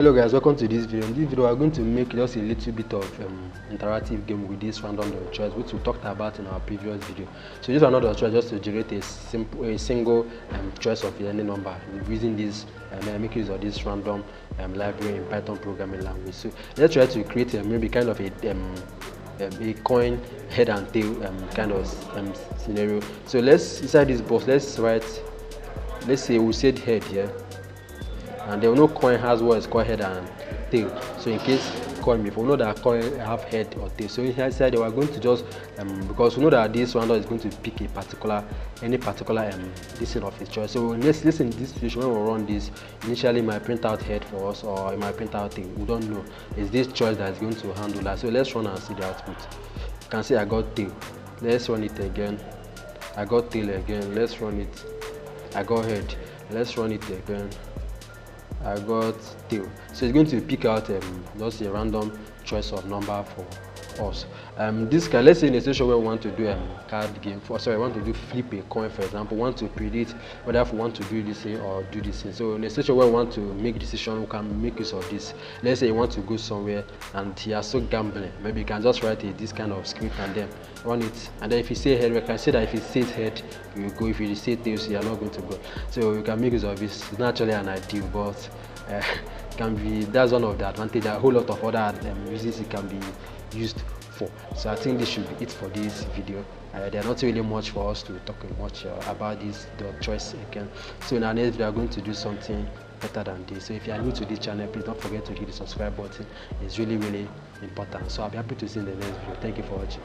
Hello guys, welcome to this video. In this video we are going to make just a little bit of interactive game with this random.choice, which we talked about in our previous video. So this random.choice just to generate a single choice of any number using this make use of this random library in Python programming language. So let's try to create maybe kind of a coin head and tail kind of scenario. So let's inside this box let's say we said head here. And there no coin has what is called head and tail. So in case coin before, we know that coin have head or tail. So inside they are going to just because we know that this random is going to pick any particular listing of its choice. So let's listen in this situation when we run this. Initially it might print out head for us or it might print out tail. We don't know. It's this choice that is going to handle that. So let's run and see the output. You can see I got tail. Let's run it again. I got tail again. Let's run it. I got head. Let's run it again. I got tail. So it's going to pick out just a random choice of number for us. This can, let's say in a situation where we want to do a card game, I want to do flip a coin, for example, want to predict whether we want to do this thing or do this thing. So in a situation where we want to make decision, we can make use of this. Let's say you want to go somewhere and you are so gambling, maybe you can just write this kind of script and then run it. And then if you say head, we can say that if it says head, you will go. If you say tails, you are not going to go. So you can make use of this. It's not actually an ideal, but can be, that's one of the advantages. A whole lot of other uses it can be used for. So I think this should be it for this video. There are not really much for us to talk much about this choice again. So in our next video, we are going to do something better than this. So if you are new to this channel, please don't forget to hit the subscribe button. It's really important. So I'll be happy to see you in the next video. Thank you for watching.